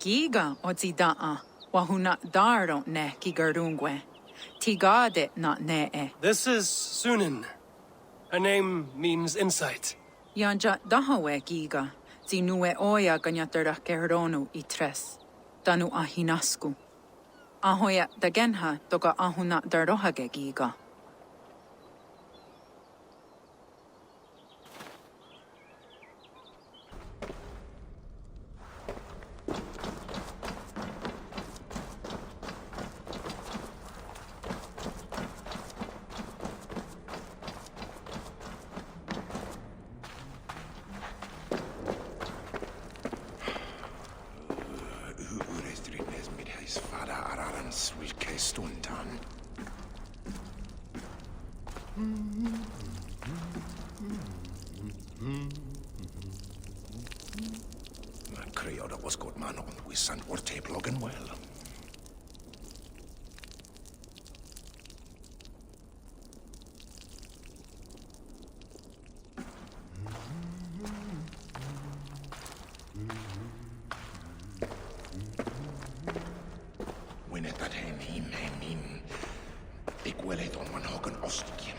Giga ozi da'a, wahuna dardo ne gigarungwe. Tigade not ne. This is Sunin. Her name means insight. Yanja dahawe giga, zinue oya ganyatera keronu itres. Danu ahinasku. Ahoya dagenha toga ahuna dardohage giga. That Creo that was good man on we sent our tape logging well. Winnet that hen him min. Ik wil het on man hogen ostkiem.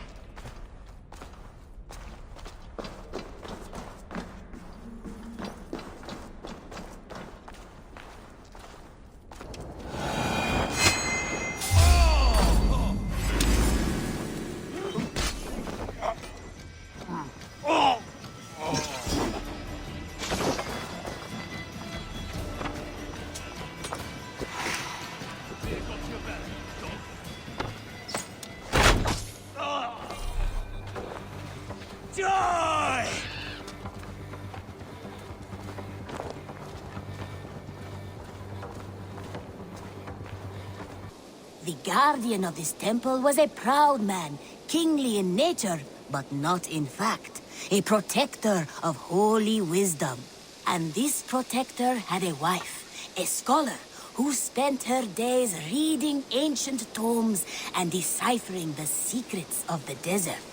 The guardian of this temple was a proud man, kingly in nature, but not in fact, a protector of holy wisdom. And this protector had a wife, a scholar, who spent her days reading ancient tomes and deciphering the secrets of the desert.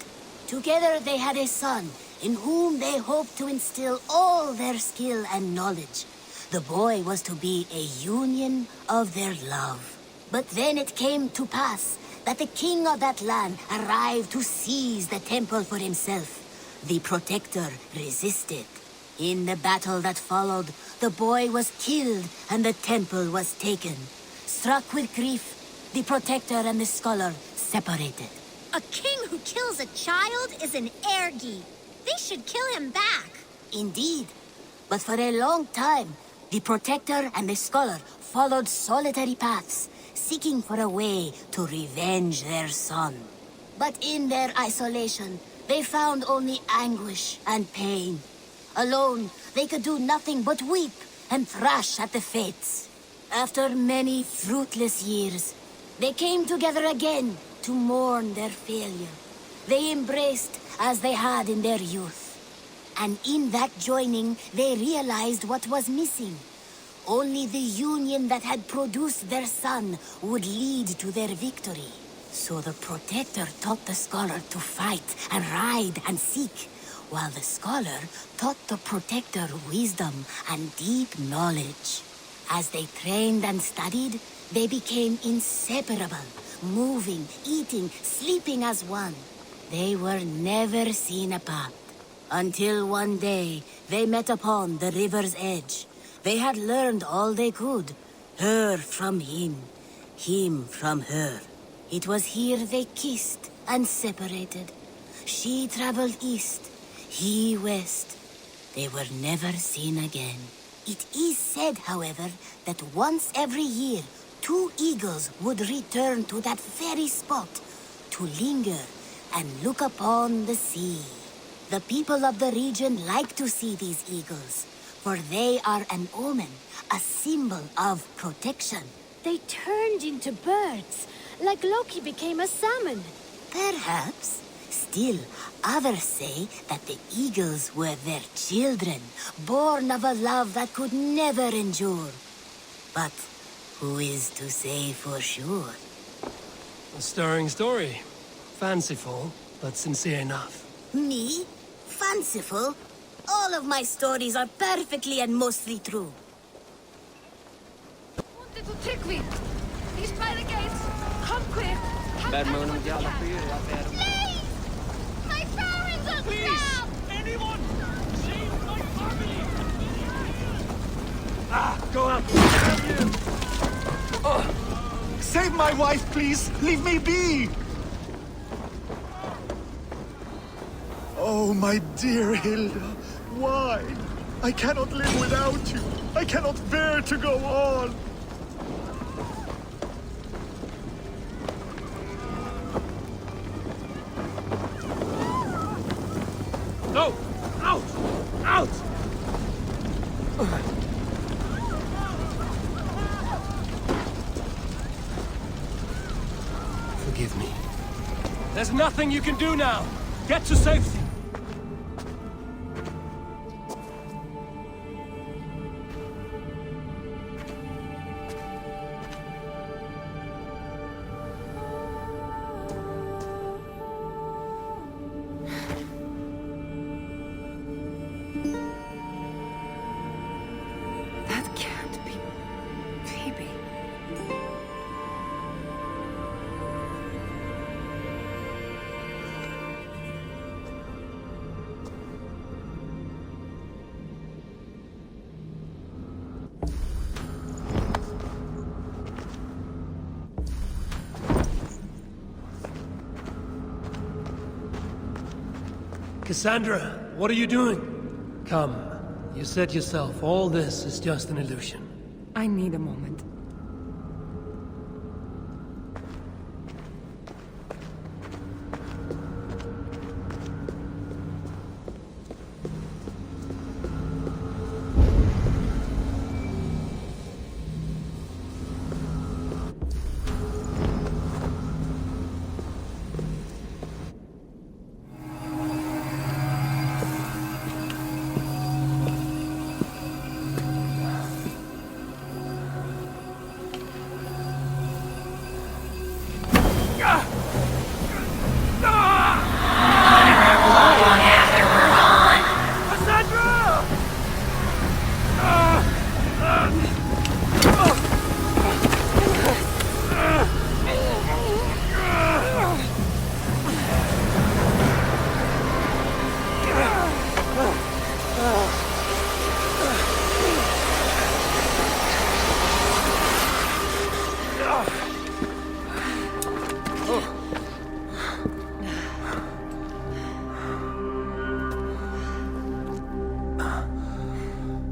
Together they had a son, in whom they hoped to instill all their skill and knowledge. The boy was to be a union of their love. But then it came to pass that the king of that land arrived to seize the temple for himself. The protector resisted. In the battle that followed, the boy was killed and the temple was taken. Struck with grief, the protector and the scholar separated. A king who kills a child is an ergi. They should kill him back. Indeed. But for a long time, the protector and the scholar followed solitary paths, seeking for a way to revenge their son. But in their isolation, they found only anguish and pain. Alone, they could do nothing but weep and thrash at the fates. After many fruitless years, they came together again to mourn their failure. They embraced as they had in their youth. And in that joining, they realized what was missing. Only the union that had produced their son would lead to their victory. So the protector taught the scholar to fight and ride and seek, while the scholar taught the protector wisdom and deep knowledge. As they trained and studied, they became inseparable, moving, eating, sleeping as one. They were never seen apart, until one day they met upon the river's edge. They had learned all they could, her from him from her. It was here they kissed and separated. She traveled east, he west. They were never seen again. It is said, however, that once every year, 2 eagles would return to that very spot to linger and look upon the sea. The people of the region like to see these eagles, for they are an omen, a symbol of protection. They turned into birds, like Loki became a salmon. Perhaps. Still, others say that the eagles were their children, born of a love that could never endure. But who is to say for sure? A stirring story. Fanciful, but sincere enough. Me? Fanciful? All of my stories are perfectly and mostly true. quickly! He's by the gates! Come quick! Please! My parents are trapped! Anyone! Save my family! Go out! Save my wife, please! Leave me be! Oh, my dear Hilda, why? I cannot live without you. I cannot bear to go on. No! Out! Out! Forgive me. There's nothing you can do now. Get to safety. That can't be... Phoebe. Cassandra, what are you doing? Come. You said yourself, all this is just an illusion. I need a moment.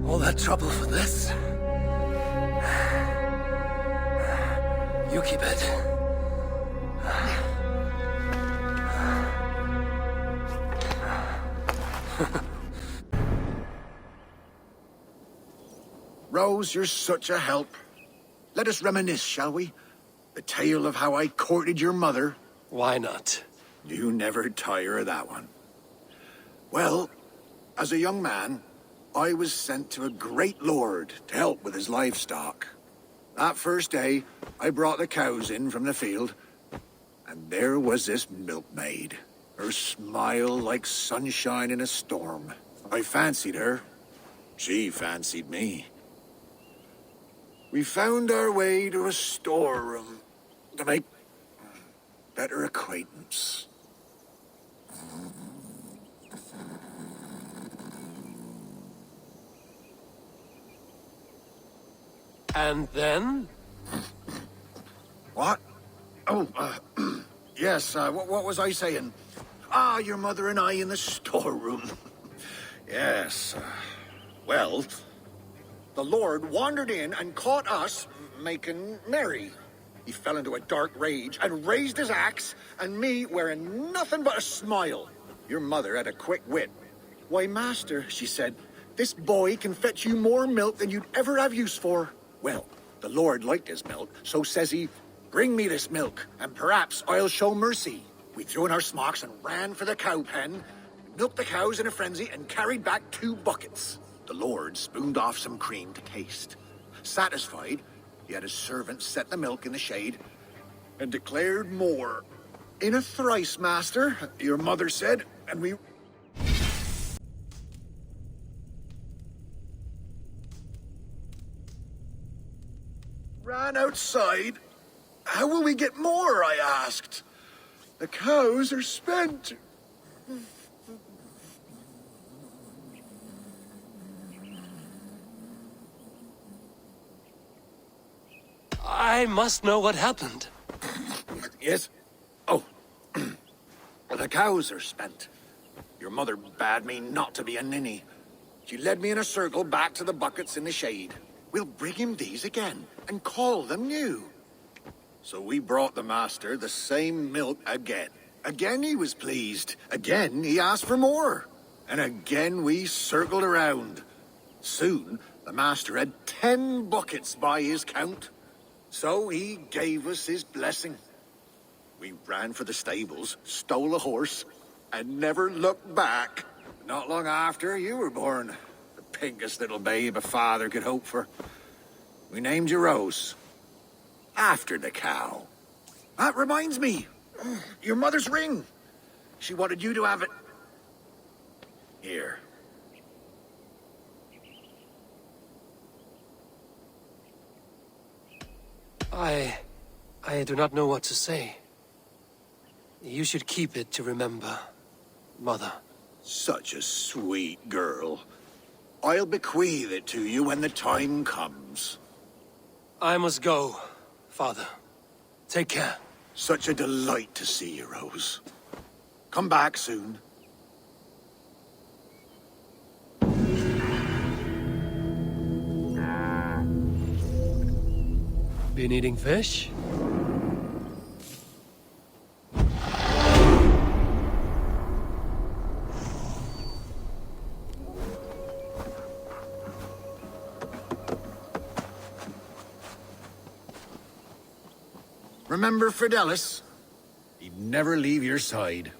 All that trouble for this? You keep it. Rose, you're such a help. Let us reminisce, shall we? The tale of how I courted your mother. Why not? You never tire of that one. Well, as a young man, I was sent to a great lord to help with his livestock. That first day, I brought the cows in from the field, and there was this milkmaid. Her smile like sunshine in a storm. I fancied her. She fancied me. We found our way to a storeroom to make better acquaintance. And then? What? Oh, yes, what was I saying? Ah, your mother and I in the storeroom. Yes, well, the Lord wandered in and caught us making merry. He fell into a dark rage and raised his axe, and me wearing nothing but a smile. Your mother had a quick wit. Why, master, she said, this boy can fetch you more milk than you'd ever have use for. Well, the Lord liked his milk, so says he, bring me this milk, and perhaps I'll show mercy. We threw in our smocks and ran for the cow pen, milked the cows in a frenzy, and carried back 2 buckets. The Lord spooned off some cream to taste. Satisfied, he had his servant set the milk in the shade, and declared more. In a thrice, master, your mother said, and we... Ran outside? How will we get more, I asked. The cows are spent. I must know what happened. Yes? Oh. The cows are spent. Your mother bade me not to be a ninny. She led me in a circle back to the buckets in the shade. We'll bring him these again, and call them new. So we brought the master the same milk again. Again he was pleased. Again he asked for more. And again we circled around. Soon the master had 10 buckets by his count. So he gave us his blessing. We ran for the stables, stole a horse, and never looked back. Not long after, you were born. The pinkest little babe a father could hope for. We named you Rose. After the cow. That reminds me. Your mother's ring. She wanted you to have it. Here. I do not know what to say. You should keep it to remember, Mother. Such a sweet girl. I'll bequeath it to you when the time comes. I must go, Father. Take care. Such a delight to see you, Rose. Come back soon. Been eating fish? Remember Fidelis? He'd never leave your side.